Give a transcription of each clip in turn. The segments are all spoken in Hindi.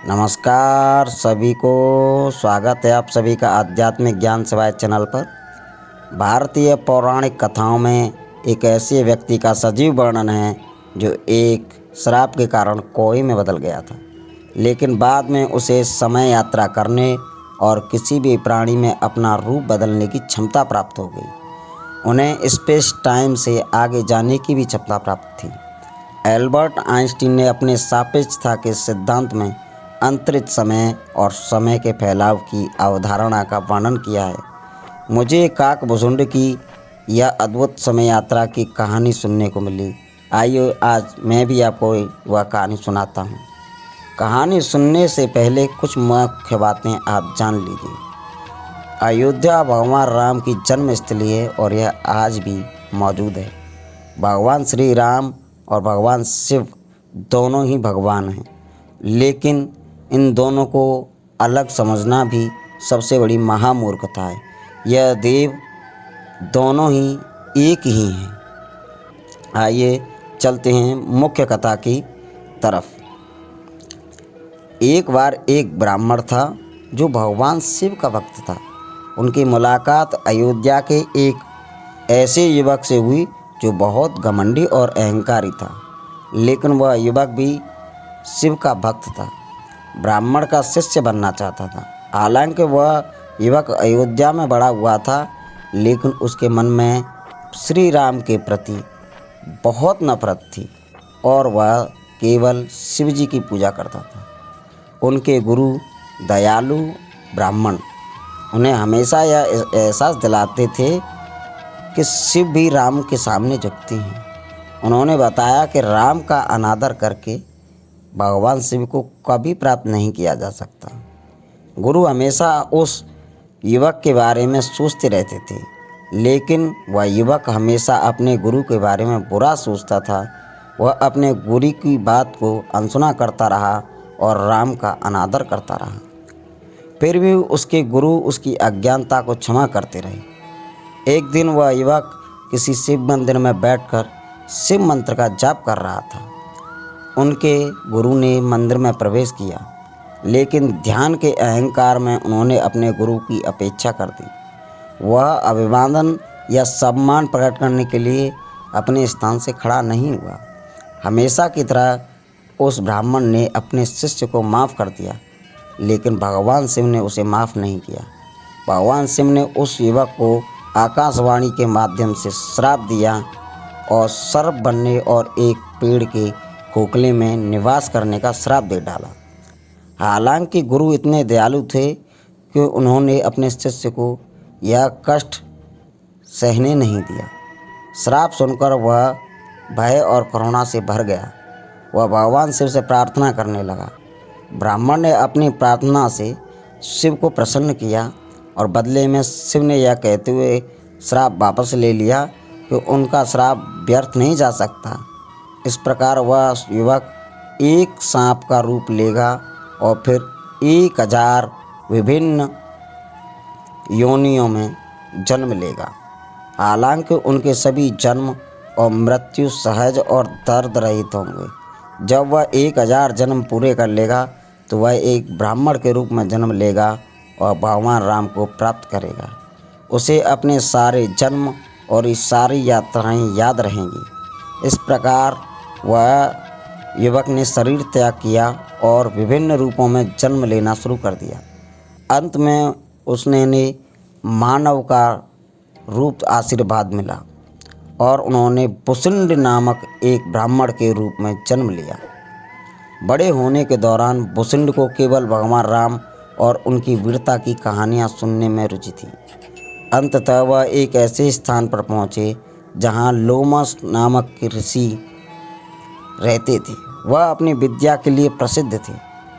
नमस्कार सभी को। स्वागत है आप सभी का आध्यात्मिक ज्ञान सेवाएं चैनल पर। भारतीय पौराणिक कथाओं में एक ऐसे व्यक्ति का सजीव वर्णन है जो एक श्राप के कारण कोई में बदल गया था, लेकिन बाद में उसे समय यात्रा करने और किसी भी प्राणी में अपना रूप बदलने की क्षमता प्राप्त हो गई। उन्हें स्पेस टाइम से आगे जाने की भी क्षमता प्राप्त थी। एल्बर्ट आइंस्टीन ने अपने सापेक्षता के सिद्धांत में अंतरिक्ष समय और समय के फैलाव की अवधारणा का वर्णन किया है। मुझे काकभुजुंड की यह अद्भुत समय यात्रा की कहानी सुनने को मिली। आइए आज मैं भी आपको वह कहानी सुनाता हूँ। कहानी सुनने से पहले कुछ मुख्य बातें आप जान लीजिए। अयोध्या भगवान राम की जन्म स्थली है और यह आज भी मौजूद है। भगवान श्री राम और भगवान शिव दोनों ही भगवान हैं, लेकिन इन दोनों को अलग समझना भी सबसे बड़ी महामूर्खता है। यह देव दोनों ही एक ही हैं। आइए चलते हैं मुख्य कथा की तरफ। एक बार एक ब्राह्मण था जो भगवान शिव का भक्त था। उनकी मुलाकात अयोध्या के एक ऐसे युवक से हुई जो बहुत घमंडी और अहंकारी था, लेकिन वह युवक भी शिव का भक्त था। ब्राह्मण का शिष्य बनना चाहता था। हालांकि वह युवक अयोध्या में बड़ा हुआ था, लेकिन उसके मन में श्री राम के प्रति बहुत नफरत थी और वह केवल शिव जी की पूजा करता था। उनके गुरु दयालु ब्राह्मण उन्हें हमेशा यह एहसास दिलाते थे कि शिव भी राम के सामने झुकते हैं। उन्होंने बताया कि राम का अनादर करके भगवान शिव को कभी प्राप्त नहीं किया जा सकता। गुरु हमेशा उस युवक के बारे में सोचते रहते थे, लेकिन वह युवक हमेशा अपने गुरु के बारे में बुरा सोचता था। वह अपने गुरु की बात को अनसुना करता रहा और राम का अनादर करता रहा। फिर भी उसके गुरु उसकी अज्ञानता को क्षमा करते रहे। एक दिन वह युवक किसी शिव मंदिर में बैठकर शिव मंत्र का जाप कर रहा था। उनके गुरु ने मंदिर में प्रवेश किया, लेकिन ध्यान के अहंकार में उन्होंने अपने गुरु की अपेक्षा कर दी। वह अभिवादन या सम्मान प्रकट करने के लिए अपने स्थान से खड़ा नहीं हुआ। हमेशा की तरह उस ब्राह्मण ने अपने शिष्य को माफ़ कर दिया, लेकिन भगवान शिव ने उसे माफ़ नहीं किया। भगवान शिव ने उस युवक को आकाशवाणी के माध्यम से श्राप दिया और सर्प बनने और एक पेड़ के खोखले में निवास करने का श्राप दे डाला। हालांकि गुरु इतने दयालु थे कि उन्होंने अपने शिष्य को यह कष्ट सहने नहीं दिया। श्राप सुनकर वह भय और करुणा से भर गया। वह भगवान शिव से प्रार्थना करने लगा। ब्राह्मण ने अपनी प्रार्थना से शिव को प्रसन्न किया और बदले में शिव ने यह कहते हुए श्राप वापस ले लिया कि उनका श्राप व्यर्थ नहीं जा सकता। इस प्रकार वह युवक एक सांप का रूप लेगा और फिर 1000 विभिन्न योनियों में जन्म लेगा। हालांकि उनके सभी जन्म और मृत्यु सहज और दर्द रहित होंगे। जब वह 1000 जन्म पूरे कर लेगा तो वह एक ब्राह्मण के रूप में जन्म लेगा और भगवान राम को प्राप्त करेगा। उसे अपने सारे जन्म और ये सारी यात्राएं याद रहेंगी। इस प्रकार वह युवक ने शरीर त्याग किया और विभिन्न रूपों में जन्म लेना शुरू कर दिया। अंत में उसने मानव का रूप आशीर्वाद मिला और उन्होंने बुसुंड नामक एक ब्राह्मण के रूप में जन्म लिया। बड़े होने के दौरान बुसुंड को केवल भगवान राम और उनकी वीरता की कहानियाँ सुनने में रुचि थी। अंततः वह एक ऐसे स्थान पर पहुँचे जहाँ लोमस नामक ऋषि रहते थे। वह अपनी विद्या के लिए प्रसिद्ध थे।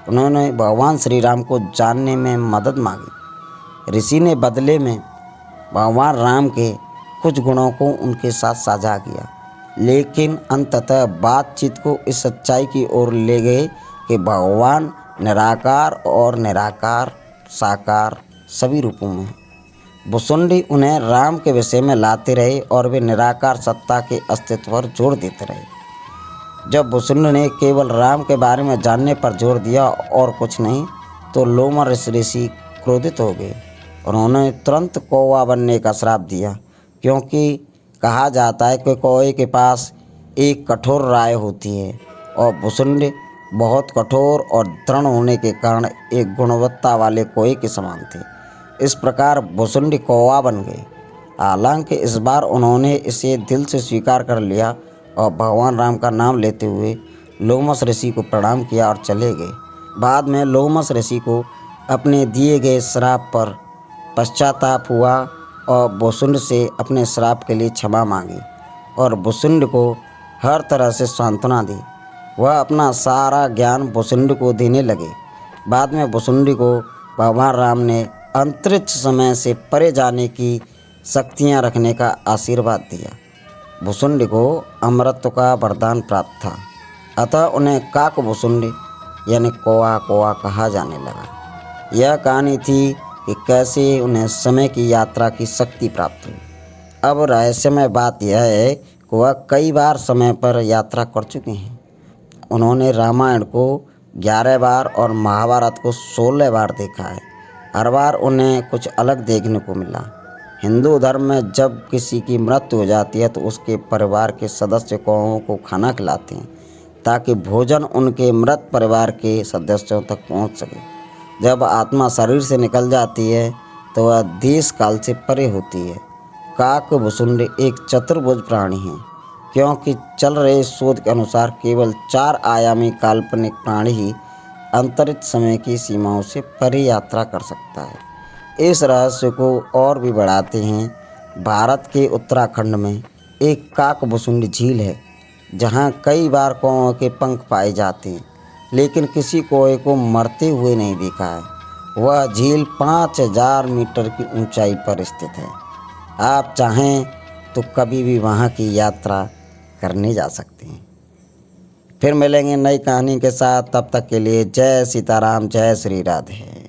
उन्होंने भगवान श्री राम को जानने में मदद मांगी। ऋषि ने बदले में भगवान राम के कुछ गुणों को उनके साथ साझा किया, लेकिन अंततः बातचीत को इस सच्चाई की ओर ले गए कि भगवान निराकार और निराकार साकार सभी रूपों में हैं। बुसुंडी उन्हें राम के विषय में लाते रहे और वे निराकार सत्ता के अस्तित्व पर जोर देते रहे। जब भुसुंड ने केवल राम के बारे में जानने पर जोर दिया और कुछ नहीं, तो लोमश ऋषि क्रोधित हो गए। उन्होंने तुरंत कौवा बनने का श्राप दिया, क्योंकि कहा जाता है कि कौवे के पास एक कठोर राय होती है और भुसुंड बहुत कठोर और दृढ़ होने के कारण एक गुणवत्ता वाले कौवे के समान थे। इस प्रकार भुसुंड कौवा बन गए। हालांकि इस बार उन्होंने इसे दिल से स्वीकार कर लिया और भगवान राम का नाम लेते हुए लोमश ऋषि को प्रणाम किया और चले गए। बाद में लोमश ऋषि को अपने दिए गए श्राप पर पश्चाताप हुआ और भुसुंड से अपने श्राप के लिए क्षमा मांगी और भुसुंड को हर तरह से सांत्वना दी। वह अपना सारा ज्ञान भुसुंड को देने लगे। बाद में भुसुंड को भगवान राम ने अंतरिक्ष समय से परे जाने की शक्तियाँ रखने का आशीर्वाद दिया। भुसुंड को अमरत्व का वरदान प्राप्त था, अतः उन्हें काक भुसुंड यानी कौवा कौवा कहा जाने लगा। यह कहानी थी कि कैसे उन्हें समय की यात्रा की शक्ति प्राप्त हुई। अब रहस्यमय बात यह है कि वह कई बार समय पर यात्रा कर चुके हैं। उन्होंने रामायण को 11 बार और महाभारत को 16 बार देखा है। हर बार उन्हें कुछ अलग देखने को मिला। हिंदू धर्म में जब किसी की मृत्यु हो जाती है तो उसके परिवार के सदस्य कौवों को खाना खिलाते हैं, ताकि भोजन उनके मृत परिवार के सदस्यों तक पहुंच सके। जब आत्मा शरीर से निकल जाती है तो वह देश काल से परे होती है। काक भुसुंड एक चतुर्भुज प्राणी हैं, क्योंकि चल रहे शोध के अनुसार केवल 4 आयामी काल्पनिक प्राणी ही अंतरिक्ष समय की सीमाओं से परे यात्रा कर सकता है। इस रहस्य को और भी बढ़ाते हैं, भारत के उत्तराखंड में एक काक भुसुंड झील है, जहां कई बार कौवों के पंख पाए जाते हैं, लेकिन किसी कौवे को मरते हुए नहीं देखा है। वह झील 5000 मीटर की ऊंचाई पर स्थित है। आप चाहें तो कभी भी वहां की यात्रा करने जा सकते हैं। फिर मिलेंगे नई कहानी के साथ, तब तक के लिए जय सीताराम, जय श्री राधे।